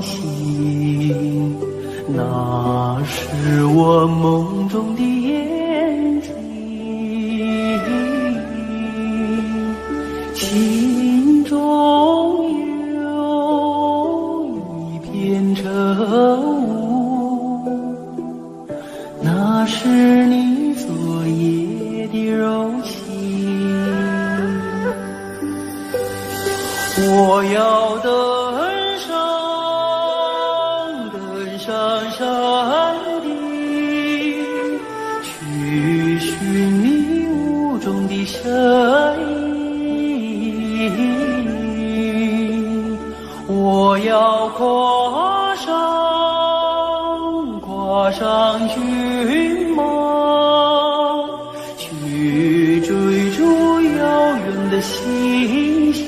醒，那是我梦中的眼睛，心中有一片晨雾，那是你昨夜的柔情。我要登上山顶，去寻迷雾中的身影。我要跨上骏马，去追逐遥远的星星。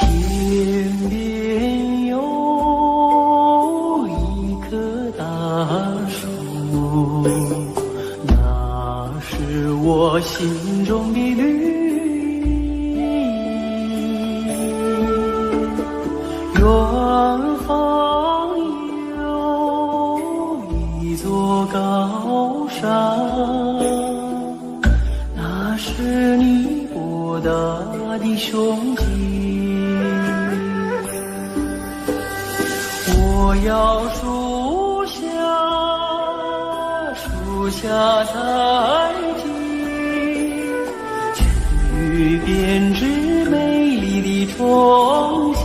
天边有一棵大树，那是我心中的绿意。远方有一座高山，那是你博大的胸襟。我要树下采集，去编织美丽的憧憬。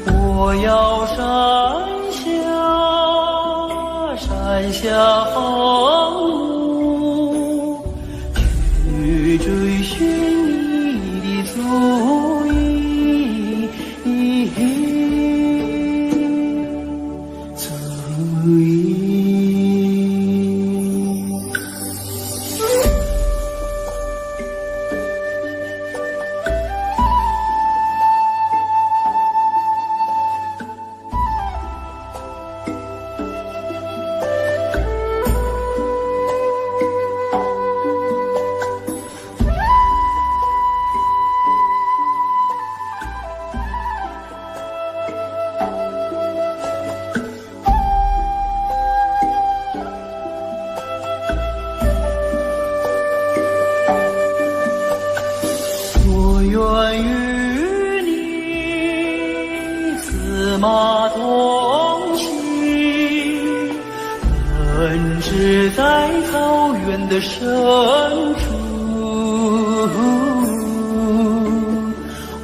我要山下放牧，去追寻你的足印。愿与你策马同行，奔驰在草原的深处。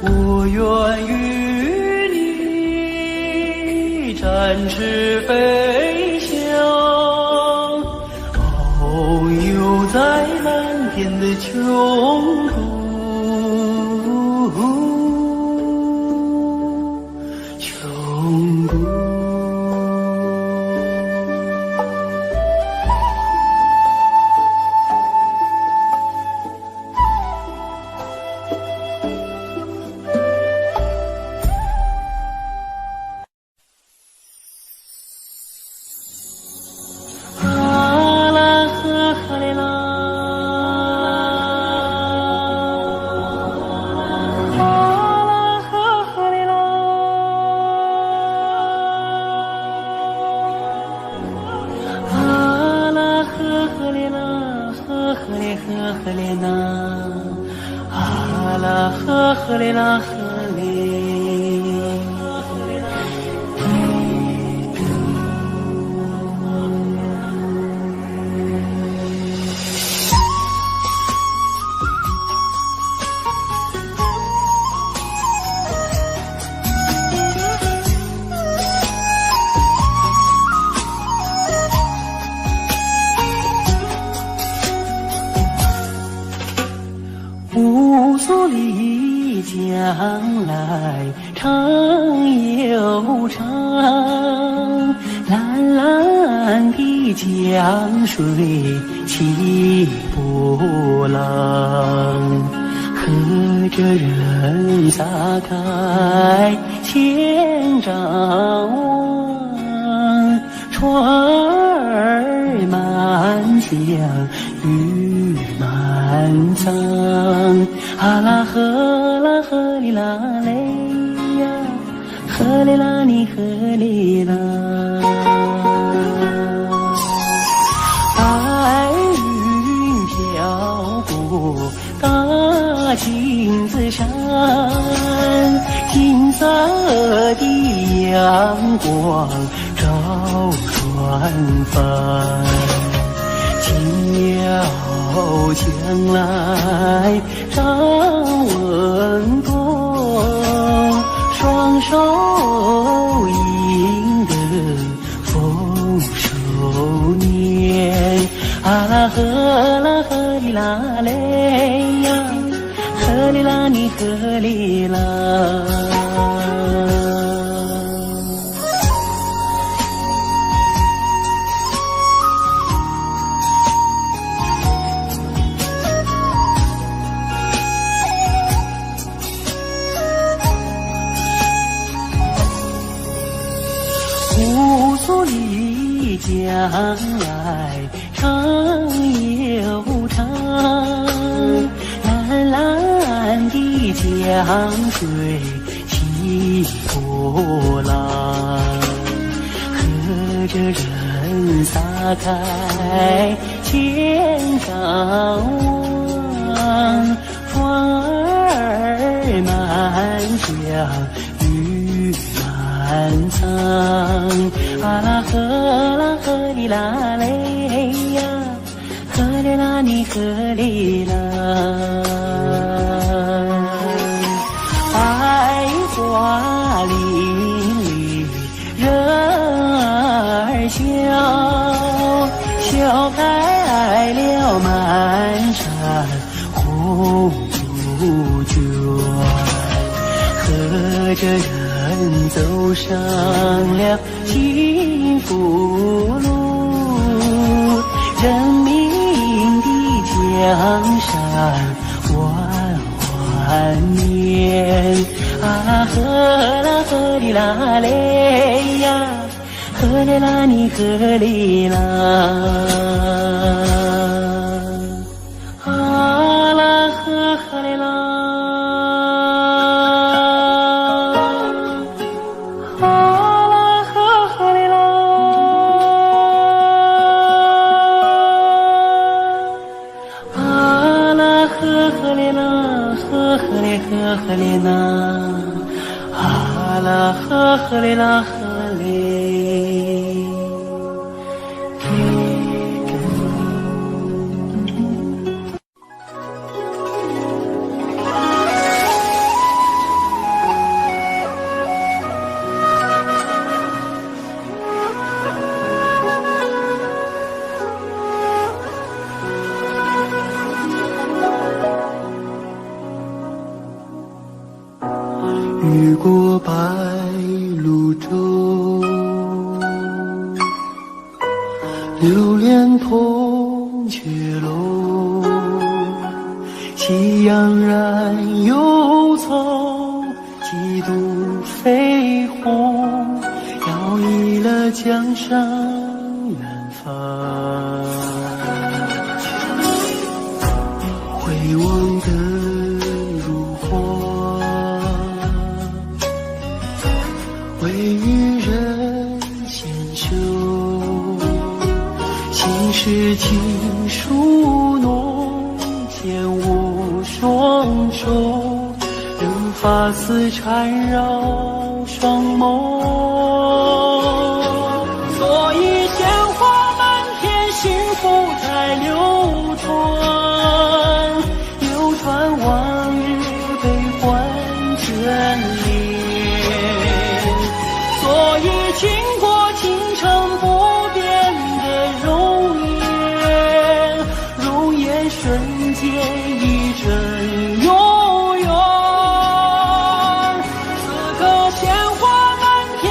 我愿与你展翅飞翔，遨游在蓝天的穹谷。呵嘞呐，啊啦呵嘞啦呵嘞。乌苏里江来长又长，蓝蓝的江水起波浪，和着人撒开千丈望，船儿满江，鱼满仓。啊啦呵啦呵哩啦嘞呀，呵哩啦你呵哩啦。白云飘过大金子山，金色的阳光照船帆，迢江来张文东，双手迎得丰收年。啊啦呵啦呵哩啦嘞呀，呵哩啦你呵哩啦。姑苏丽江来长又长，蓝蓝的江水起波浪，和着人撒开千丈望，船儿满江鱼满仓。啊啦呵啦呵哩啦嘞呀，呵哩啦你呵哩啦。百花林里人儿笑，笑开了满山红杜鹃，和着人走上了幸福路，人民的江山万万年。啊呵啦呵哩啦嘞呀，呵哩啦你呵哩啦。啊啦呵呵哩啦。呵哩呐，啊啦呵哩啦呵哩。越过白鹭洲，流连铜雀楼。喜洋然有草，几度飞鸿，摇曳了江山远方。回望的如画，位于人间修，心事情书浓，牵我双手，任发丝缠绕双眸。所以鲜花满天，幸福在流传，流传往日悲欢眷恋。所以倾国倾城不变的容颜，容颜瞬间一尘永远。此刻鲜花满天，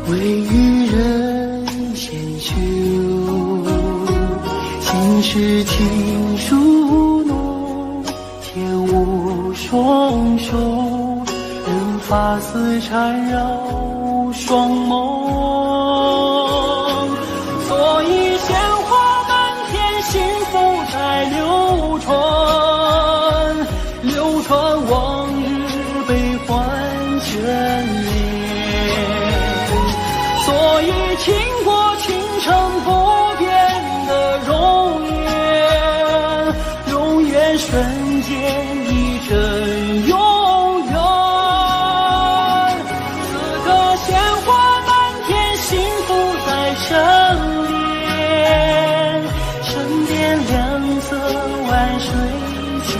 为渔人先修，心事情书浓，天无双手，任发丝缠绕双眸。所以鲜花满天，幸福在流传，流传往日悲欢眷恋。所以倾国倾城不变的容颜，永远瞬间一阵永远。此刻鲜花满天，幸福在身边，身边两侧万水千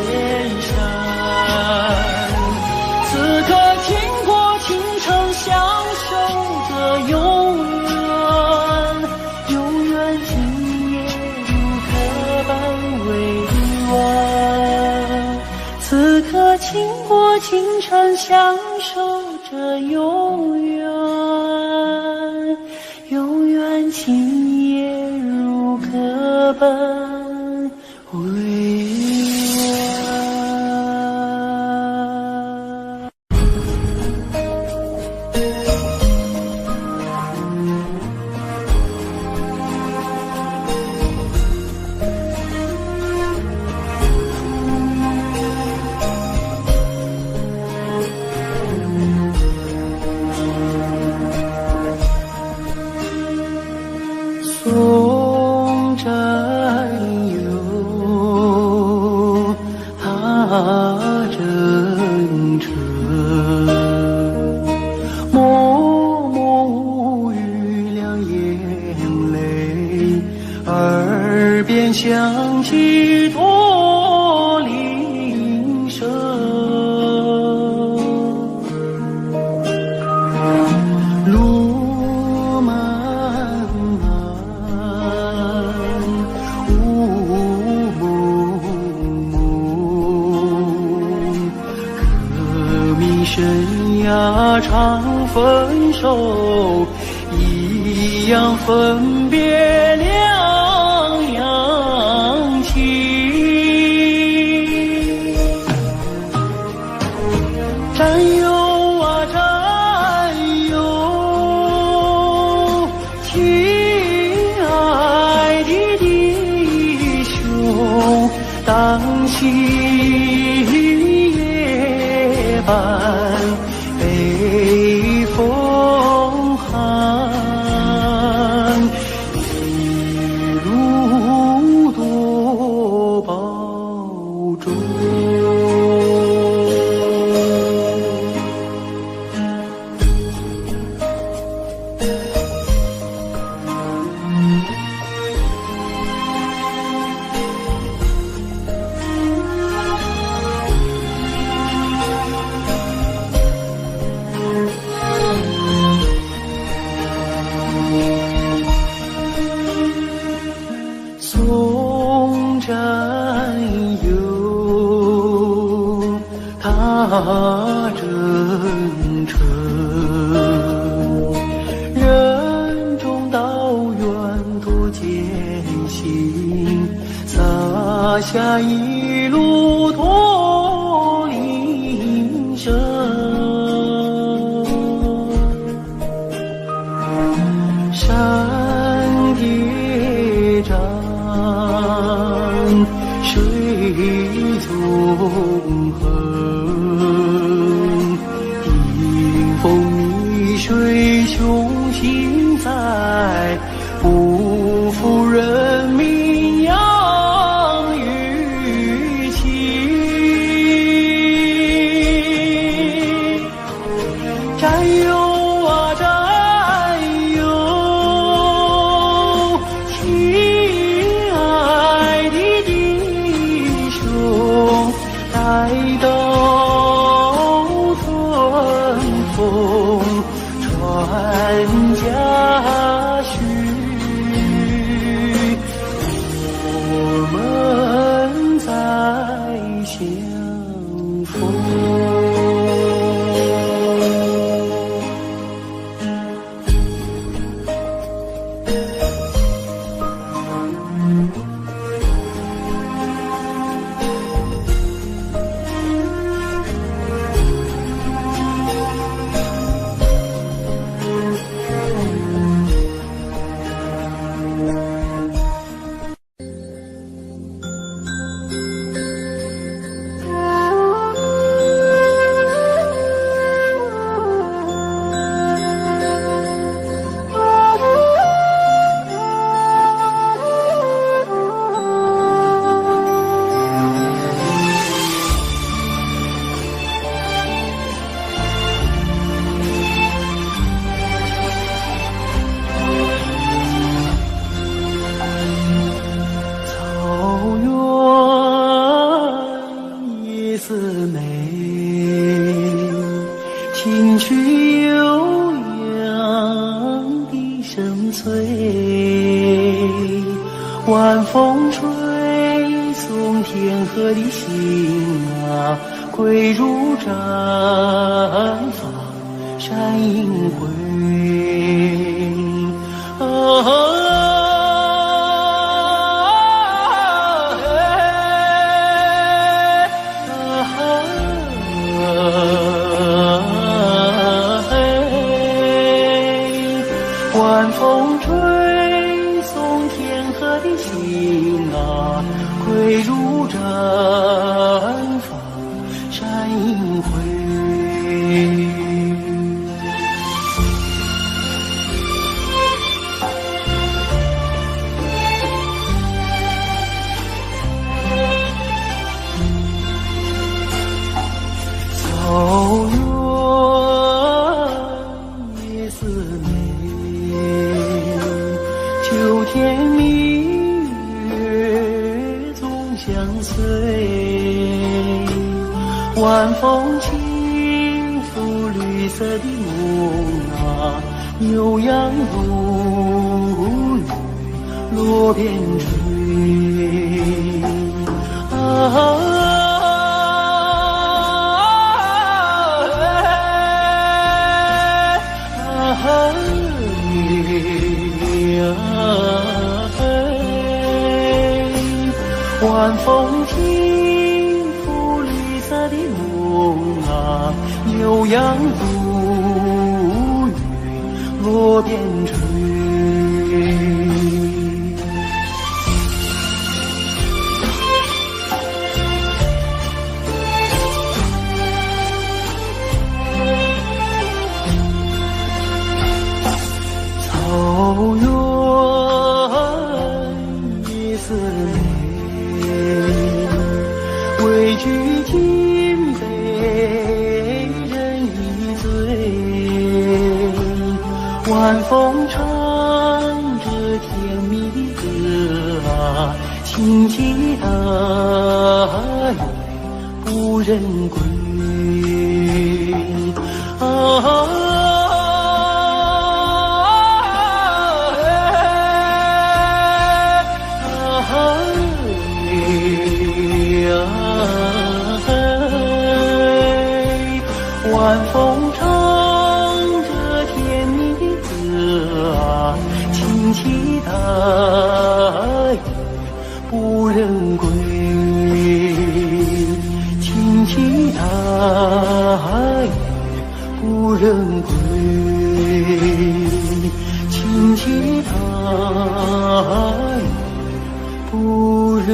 山。此刻倾国倾城，享受着永远，永远今夜如歌般委婉。此刻倾国倾城，享受着永远，永远今夜如歌般委婉。松占有他真诚，默默无语两眼泪，耳边响起驼铃声。路漫漫雾蒙蒙，革命生涯常分手，一样分别两样情。战友啊战友，亲爱的弟兄，当夕夜半北风寒，一路多保重。松占有他真诚，任重道远多艰辛，洒下一路驼铃声。山叠嶂，水纵横，迎风逆水雄心在，不负人民养育情。战友啊战友，亲爱的弟兄，待到春风传家训。晚风吹送天河的星啊，归如绽放山映辉。晚风吹送天河的星啊，归如绽放山映辉。草原夜色美，秋天明月总相随。晚风轻拂绿色的梦啊，牛羊如雨落边吹。晚风轻拂绿色的梦啊，牛羊如雨落边吹。草原夜色美，畏惧今非人已醉。晚风唱着甜蜜的歌啊，轻骑大雁不忍归。晚风唱着甜蜜的歌啊，轻骑大雁不忍归。轻骑大雁不忍归。轻骑大雁不忍。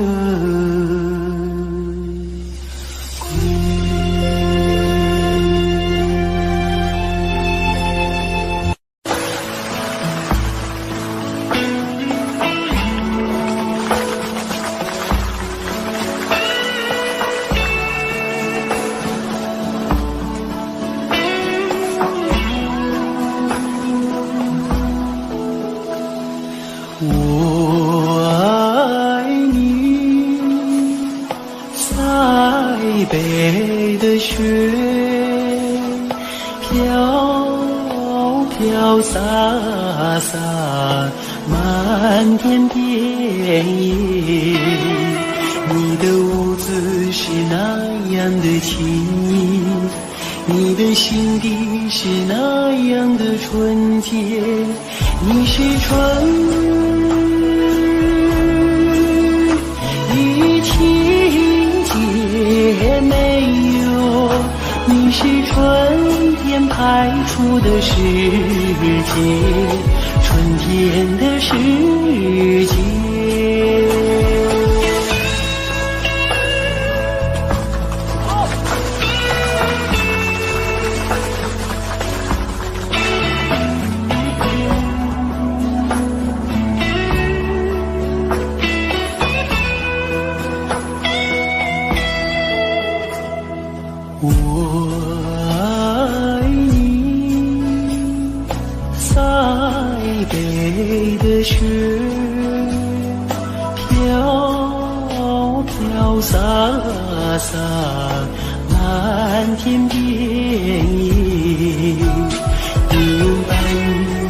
我爱你，塞北的雪，飘飘洒洒，漫天遍野。你的舞姿是那样的轻盈，你的心底是那样的纯洁。你是春情节没有，你是春天派出的世界，春天的世界。我爱你，塞北的雪，飘飘洒洒，漫天遍野。你用白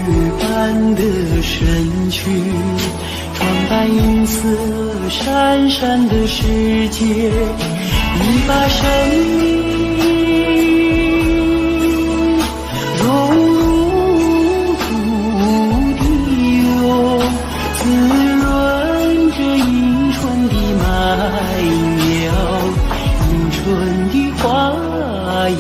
玉般的身躯，装扮银色色闪闪的世界，你把生命融入土地哟，滋润着迎春的麦苗，迎春的花叶。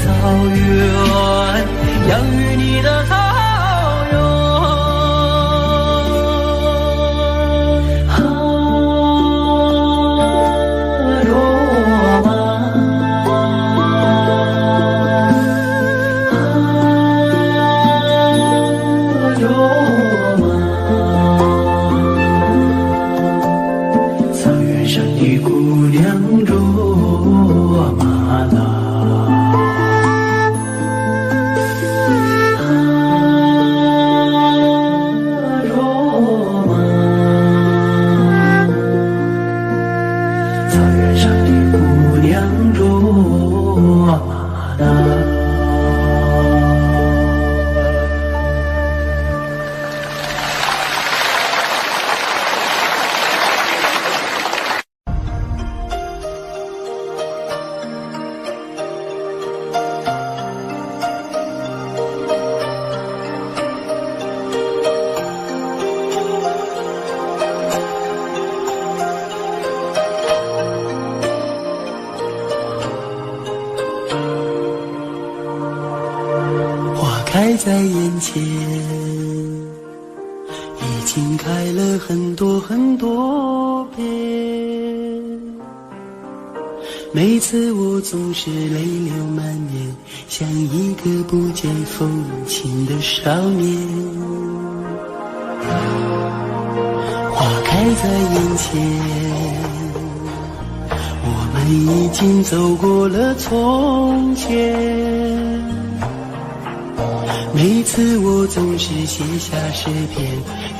草原，养育你的草原。开在眼前，已经开了很多很多遍。每次我总是泪流满面，像一个不见风情的少年。花开在眼前，我们已经走过了从前。每次我总是写下诗篇，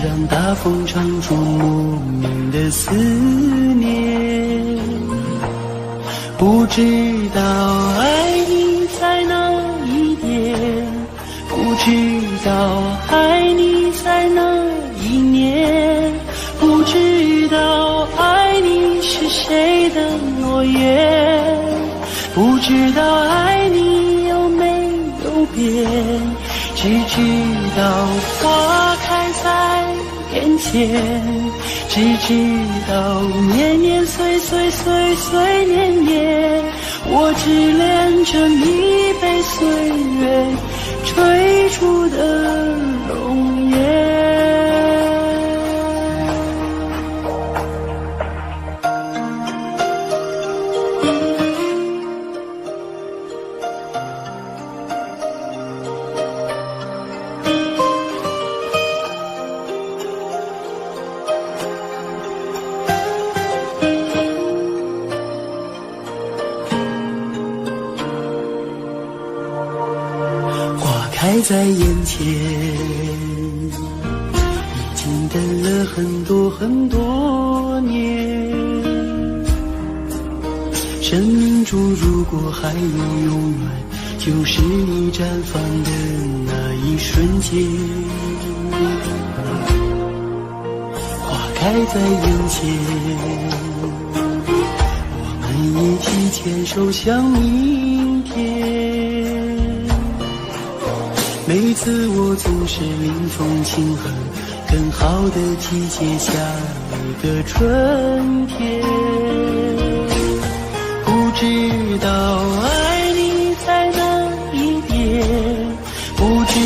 让大风唱出莫名的思念。不知道爱你在哪一点，不知道爱你在哪一年，不知道爱你是谁的诺言，不知道爱你有没有变。只知道花开在眼前，只知道年年岁岁岁岁年年，我只恋着你被岁月追逐的容颜。开在眼前，已经等了很多很多年。生命中如果还有永远，就是你绽放的那一瞬间。花开在眼前，我们一起牵手向明天。每次我总是临风轻哼，更好的季节下一个春天。不知道爱你在哪一点，不知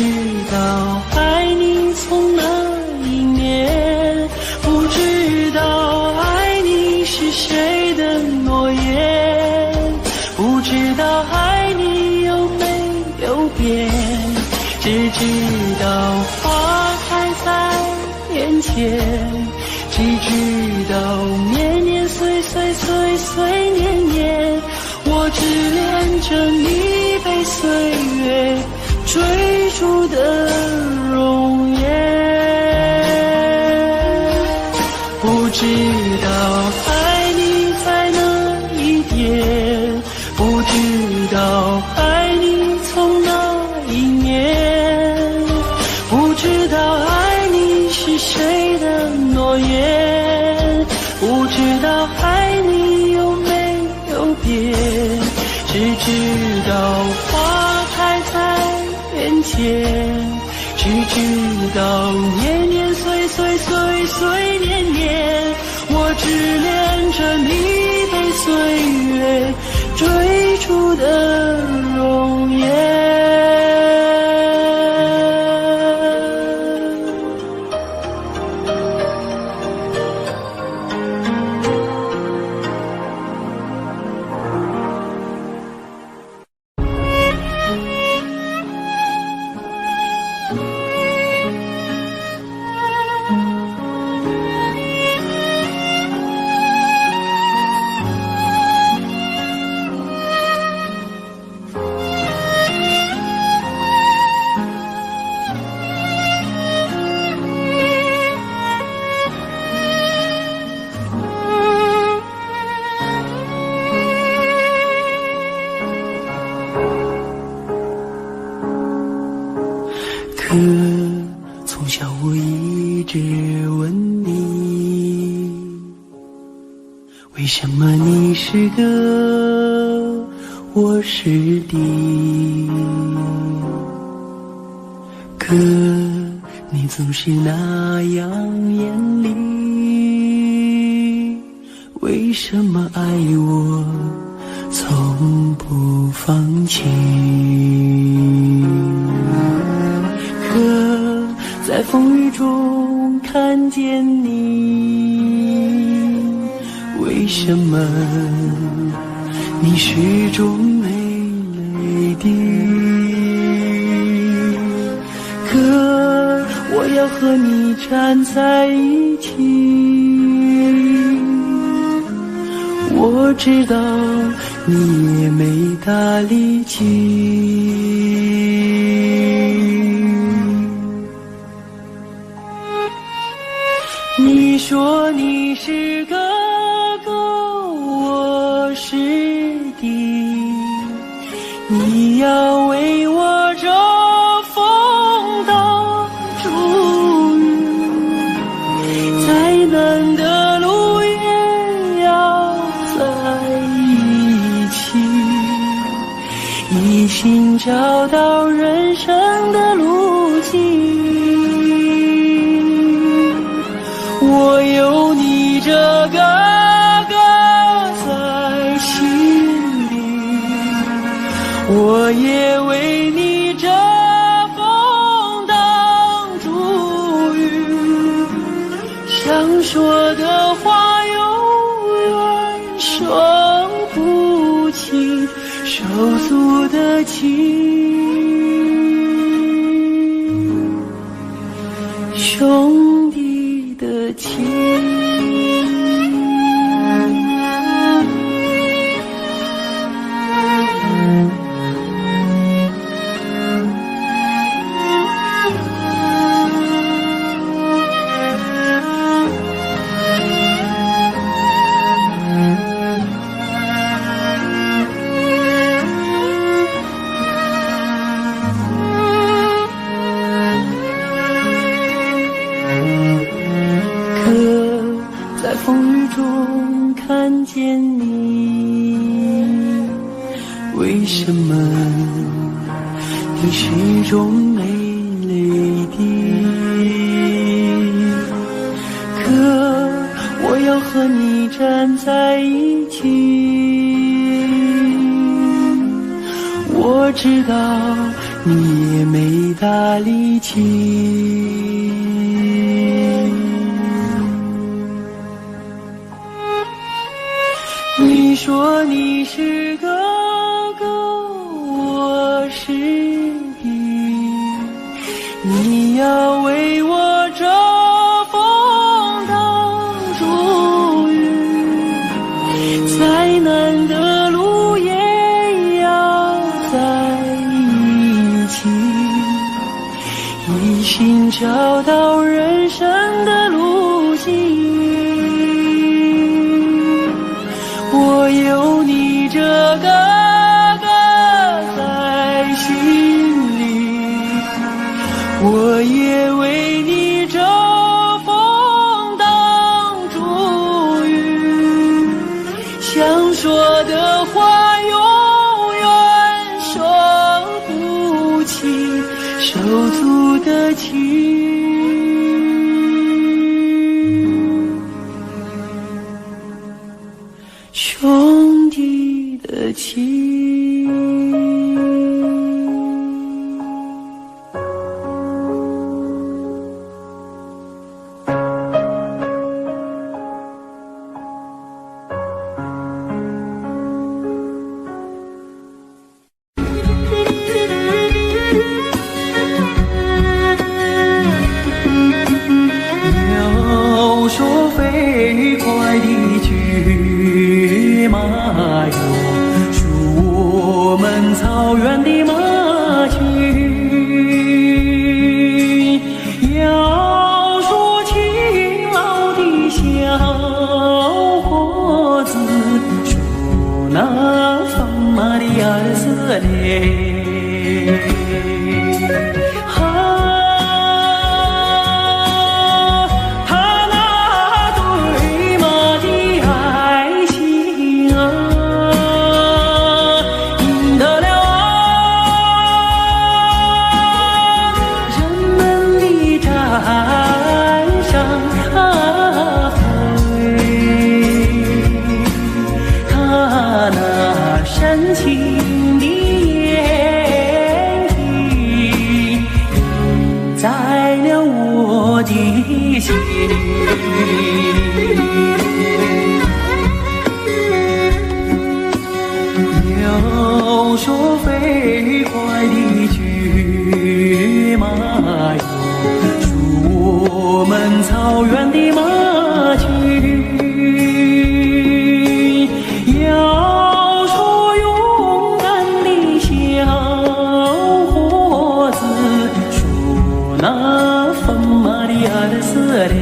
道爱你从哪一年，不知道爱你是谁的诺言，不知道爱你有没有变。只知道花开在眼前，只知道年年岁岁岁岁年年，我只恋着你被岁月追逐的容颜。不知道爱你在哪一点，不知道爱你从哪一年，不知道爱你是谁的诺言，不知道爱你有没有变。只知道花开在眼前，只知道年年岁岁岁岁年年，我只恋着你被岁月追逐的容颜。可从小我一直问你，为什么你是个，我是敌？可你总是那样严厉，为什么爱我从不放弃？可在风雨中看见你，为什么你始终没泪滴？可我要和你站在一起，我知道你也没大力气。你说你是哥哥，我是弟，你要为我遮风挡雨，再难的路也要在一起，一心找到人生的路径。我有你这个哥在心里，我也为你遮风挡住雨，想说的话永远说不清，手足的情，兄弟的情。在风雨中看见你，为什么你始终没泪滴？可我要和你站在一起，我知道你也没大力气。你说你是哥哥，我是弟，你要为我遮风挡住雨，再难的路也要在一起，一心找到人生的路径。我有你这个哥在心里，我也为你遮风挡住雨，想说的话永远说不清，手足的情。兄弟的情。鸟说飞快的骏马哟，属我们草原的马群。要说勤劳的小伙子，说那放马的儿子嘞。心。有说飞快的骏马哟，出门草原的马驹。要说勇敢的小伙子，说那风马里的色嘞。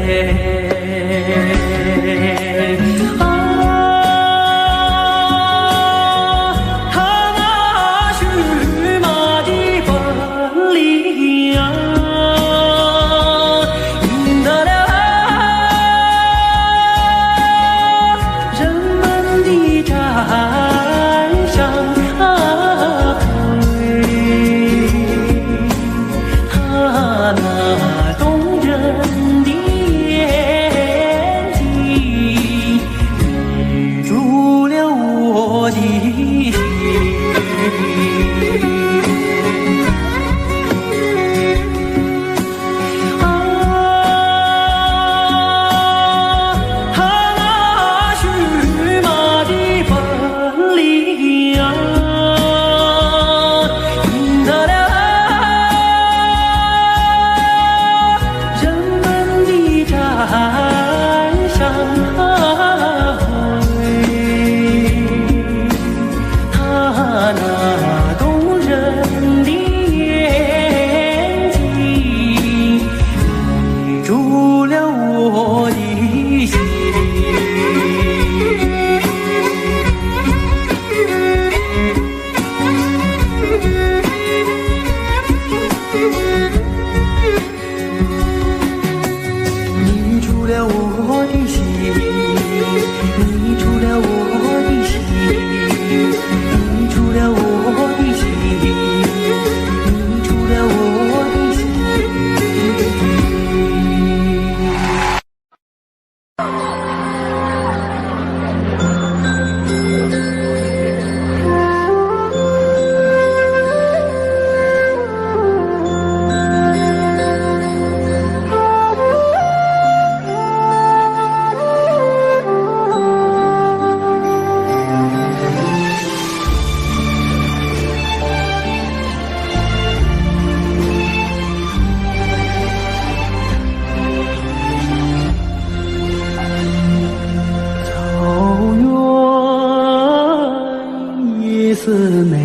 色美，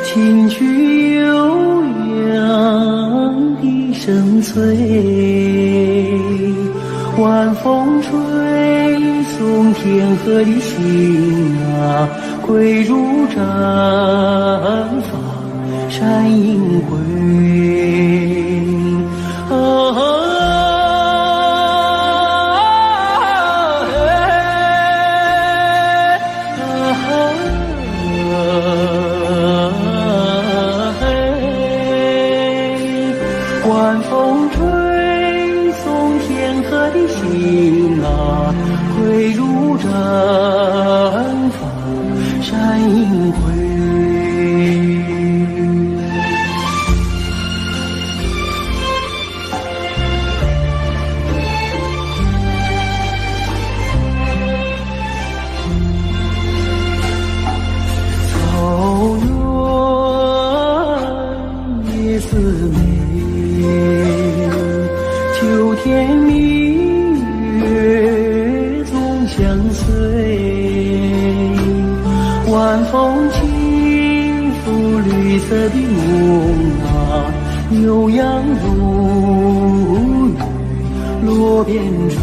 清曲悠扬的声催，晚风吹送天河的星啊，归入绽放山映辉。晚风吹送天河的星啊，归入绽放山映辉。草原夜色美，秋天明月总相随，晚风轻拂绿色的梦啊，悠扬如雨落边吹。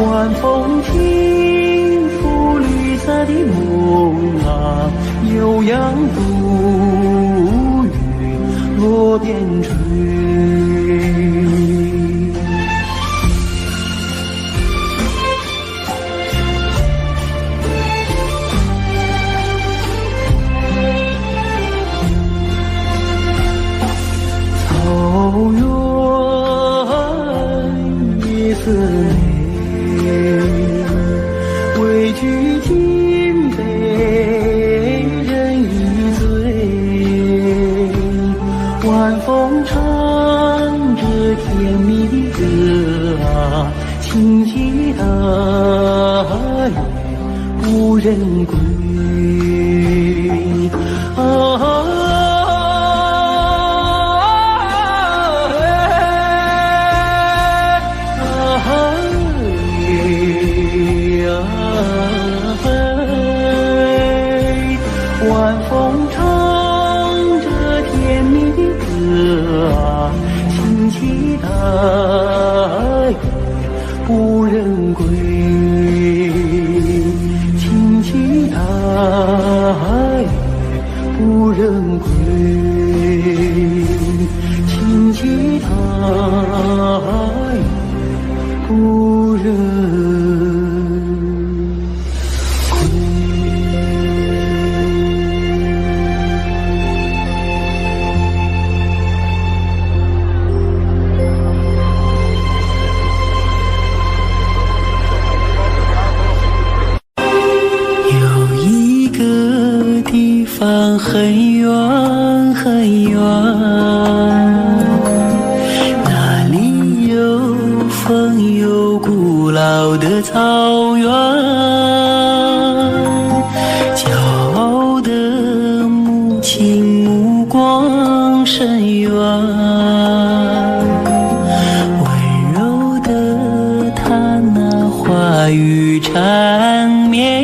晚风轻拂绿色的梦啊，悠扬如雨落边吹。草原甜蜜的歌啊，轻轻的也无人归。晚风唱着甜蜜的歌啊，轻轻的不人归，轻轻的不人归，轻轻的不人。很远很远，那里有风有古老的草原，骄傲的母亲目光深远，温柔的她那话语缠绵。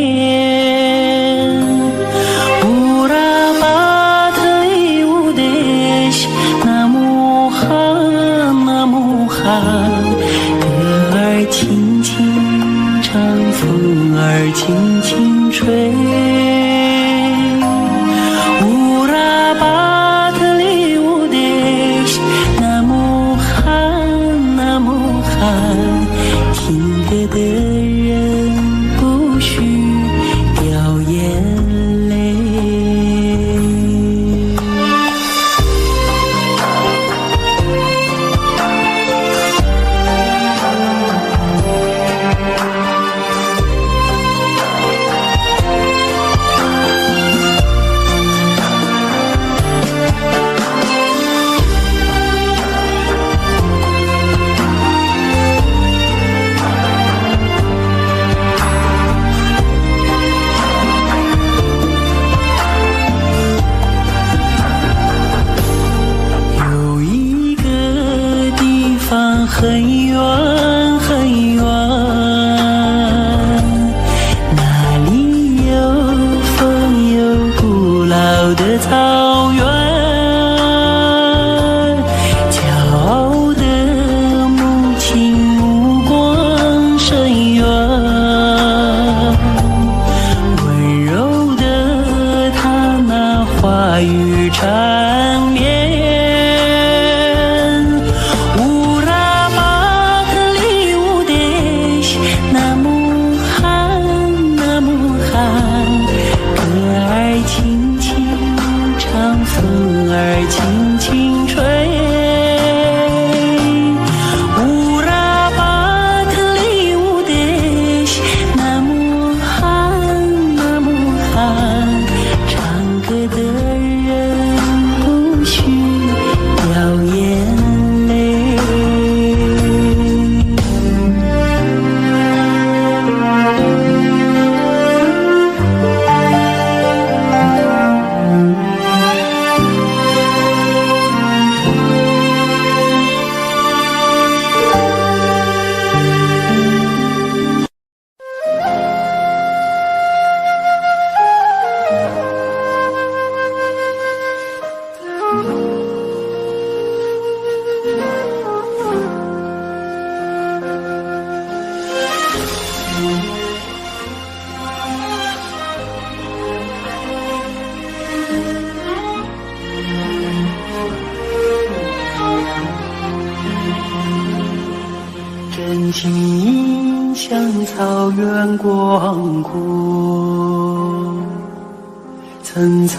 歌儿轻轻唱，风儿轻轻吹。乌拉巴特里乌德西，那么寒，那么寒，听歌的人不许掉眼泪。很远很远，那里有风有古老的草原，骄傲的母亲目光深远，温柔的她那话语缠绵。轻轻唱，风儿轻轻吹。乌拉巴特里乌德西，那么寒，那么寒，唱歌的人不许掉眼泪。真情像草原广阔，层层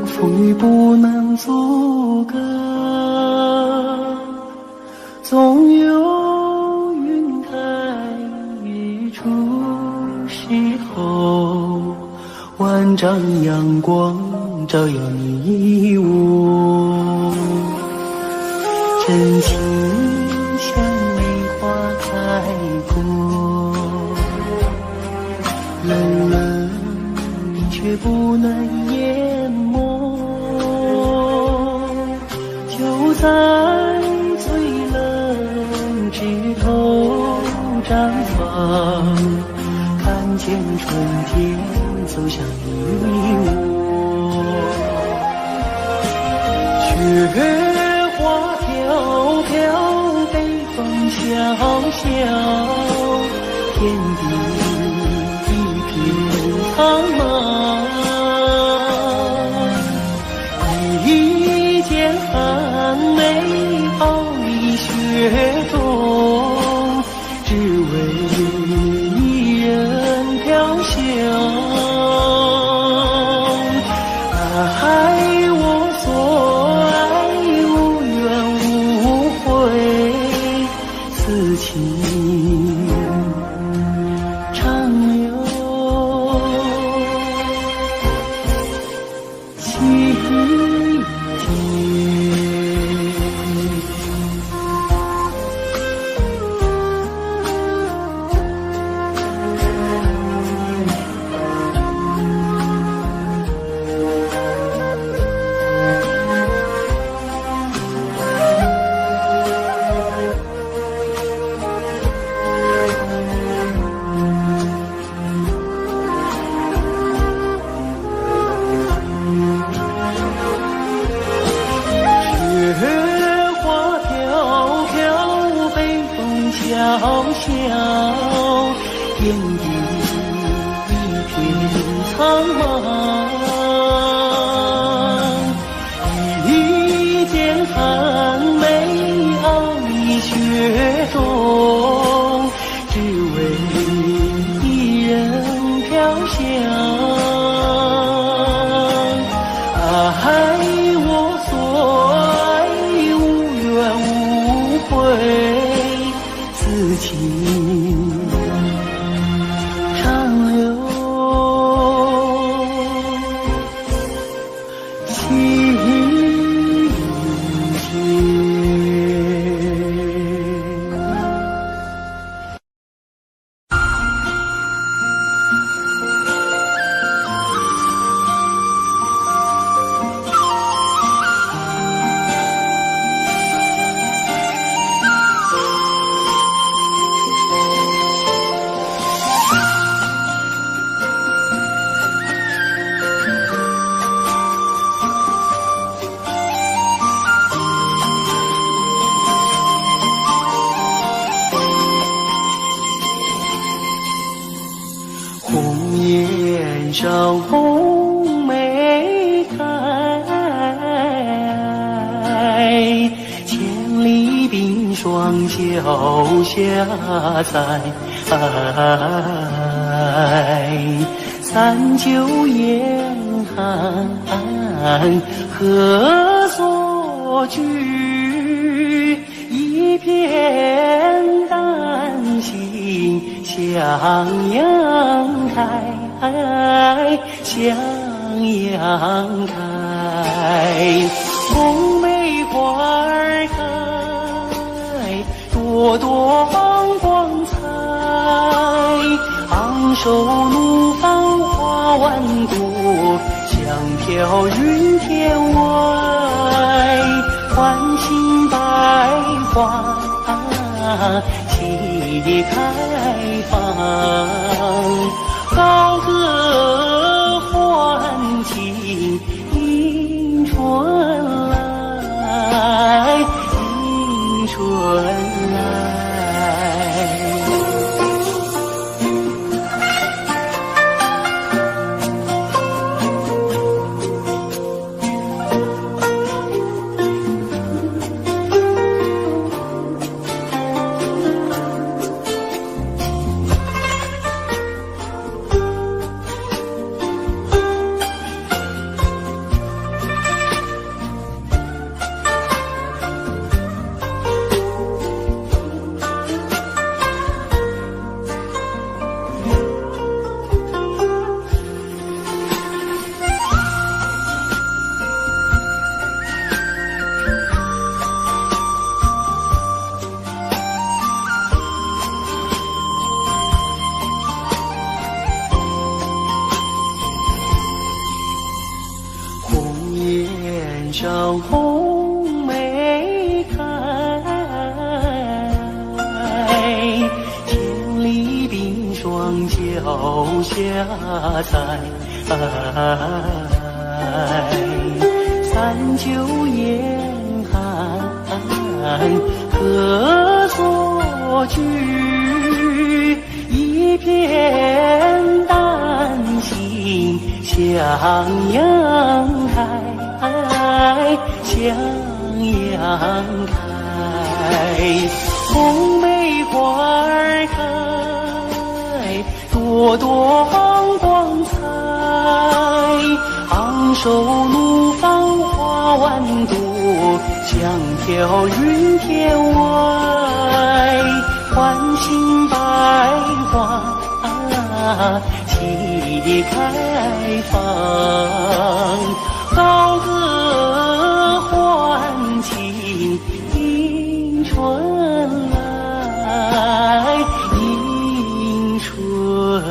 风雨不能阻隔，总有云开一处邂逅，万丈阳光照耀你我，真情像梅花开过，冷冷却不能淹没。就在最冷枝头绽放，看见春天走向你我。雪花飘飘，北风萧萧，天地一片苍茫。一剑寒梅傲立雪中，只为一人飘香。爱我所爱，无怨无悔，此情长留。情萧萧，天地一片苍茫。一剑寒梅傲立雪中，只为一人飘香。爱我所爱，无怨无悔，此情长留。情结。红颜上红梅开，千里冰霜脚下踩。三九严寒何所居？一片丹心向阳开，向阳开。红梅花儿开，朵朵光彩。昂首怒放花万朵，香飘云天外。唤醒百花齐开放，高歌欢庆迎春来，迎春来。上红梅开，千里冰霜脚下踩。三九严寒何所居？一片丹心向阳开，向阳开。红梅花儿开，朵朵放光彩。昂首怒放花万朵，香飘云天外。唤醒百花齐开放，高歌欢庆迎春来，迎春来。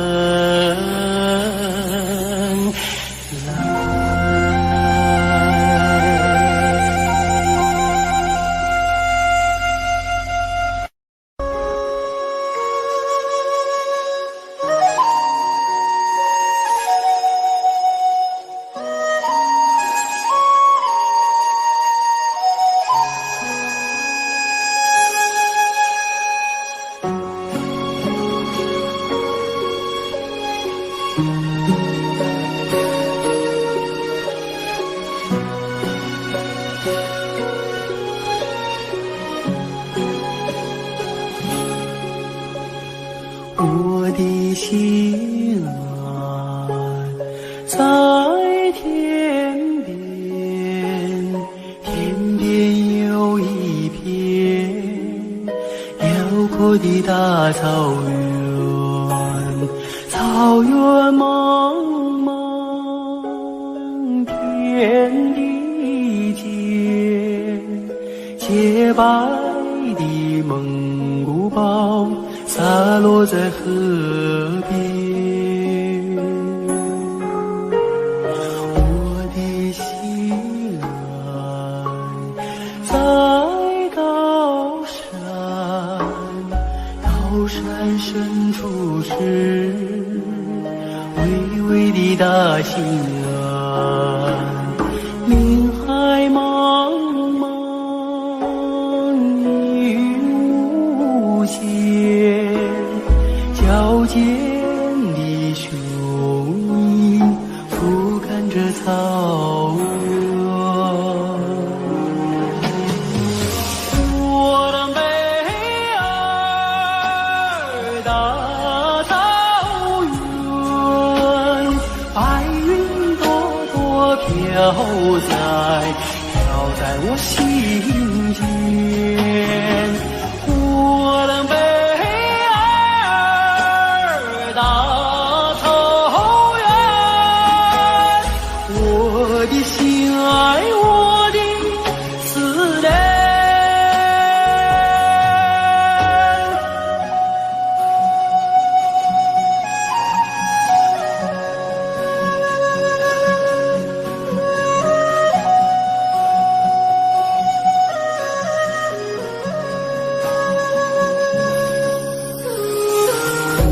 我的心啊，在天边，天边有一片辽阔的大草原，草原茫茫，天地间，洁白的蒙古包洒落在河边，我的心爱在高山，高山深处是巍巍的大兴安，林海茫茫，云无限。矫健的雄鹰俯瞰着草原，我的美儿大草原，白云朵朵飘在我心间，我的美我的心爱，我的思念。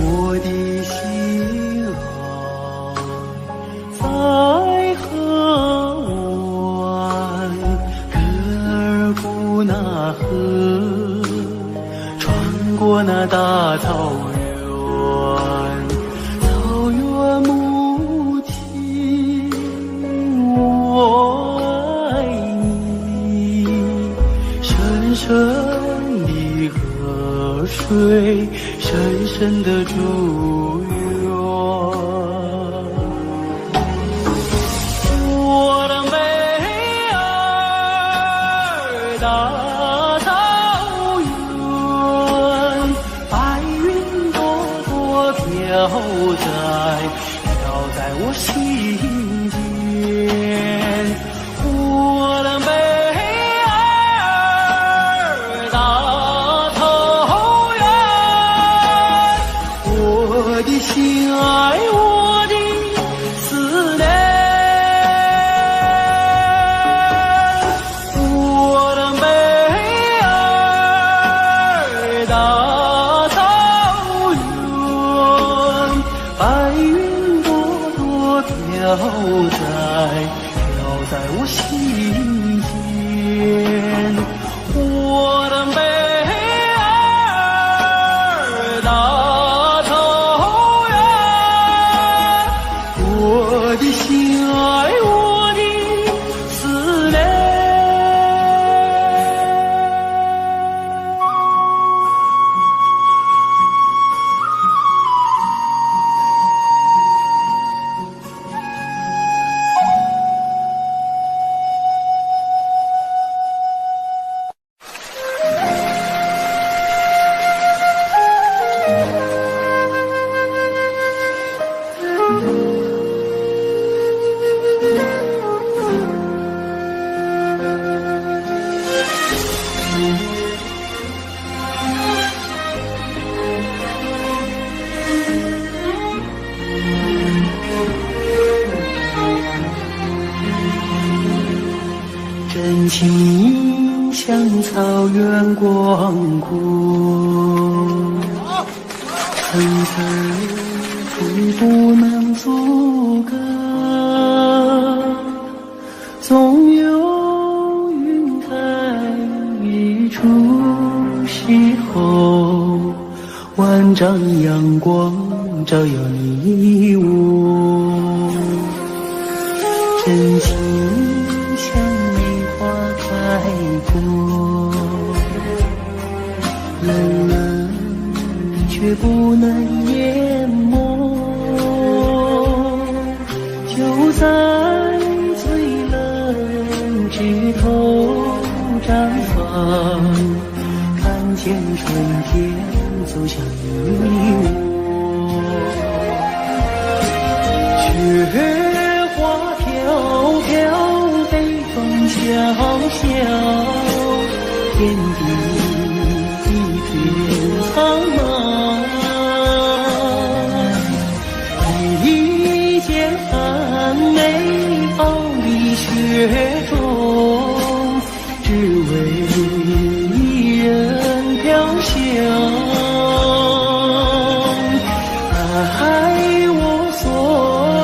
我的心爱在河，穿过那大草原，草原母亲，我爱你。深深的河水，深深的祝愿。我的美儿大草原，白云朵朵飘在我心间，我的美儿大草原，我我心间，我的美儿大草原，我的心爱，我的思念。真情像草原广阔，层层处不能阻隔，总有云开一处邂逅，万丈阳光照耀你我，真情像梅花开过，冷冷却不能淹没，就在最冷枝头绽放，看见春天走向你我，雪花飘飘，北风萧萧，天地一片苍茫，一件寒梅傲立雪中，只为一人飘香。爱我所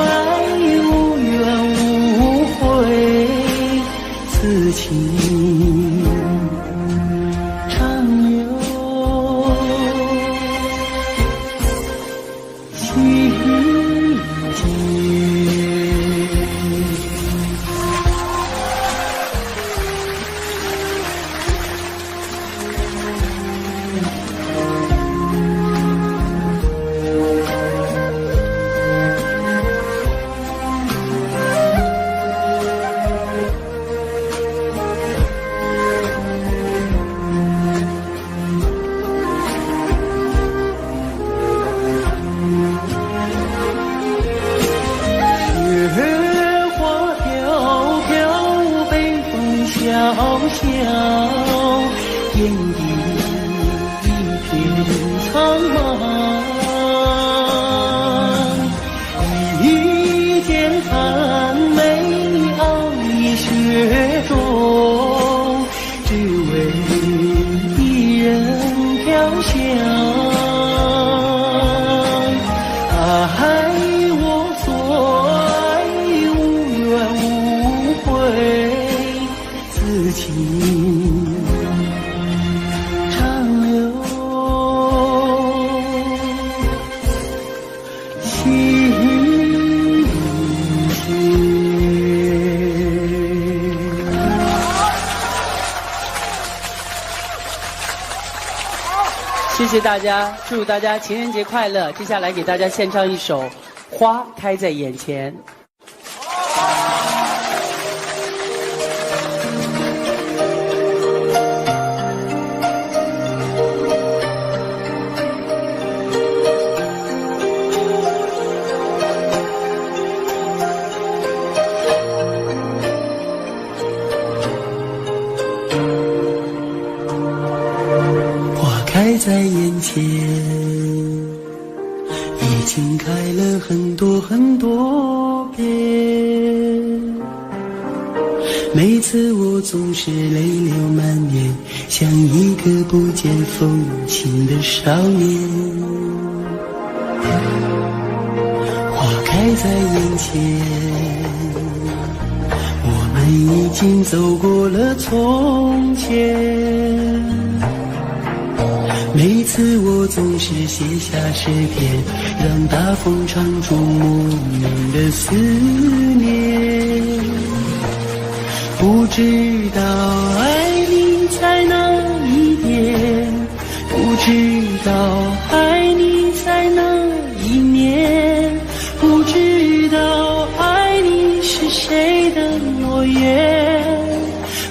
爱，无怨无悔，此情长留心间。小小天地一片苍茫，一件寒梅傲立雪中，只为一人飘香。爱我所爱，无怨无悔，此情长留心间。谢谢大家，祝大家情人节快乐！接下来给大家献唱一首《花开在眼前》。开在眼前，已经开了很多很多遍。每次我总是泪流满面，像一个不见风情的少年。花开在眼前，我们你已经走过了从前。每次我总是写下诗篇，让大风唱出莫名的思念。不知道爱你在哪一边，不知道爱你在哪一年，不知道爱你是谁的诺言，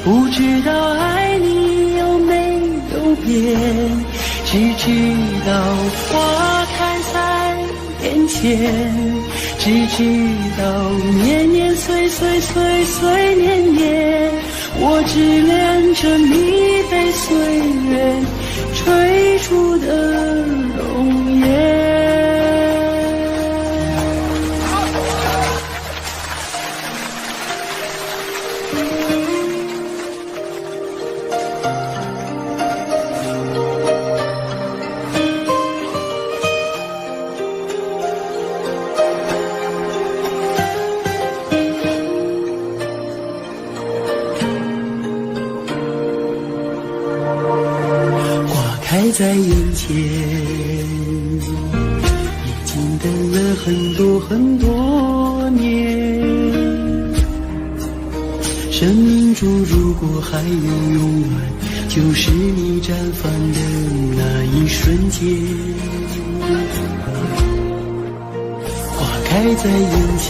不知道爱你有没有变，只知道花开在眼前，只知道年年岁岁岁岁年年，我只恋着你被岁月吹出的容颜。开在眼前，已经等了很多很多年。生命中如果还有永远，就是你绽放的那一瞬间。花开在眼前，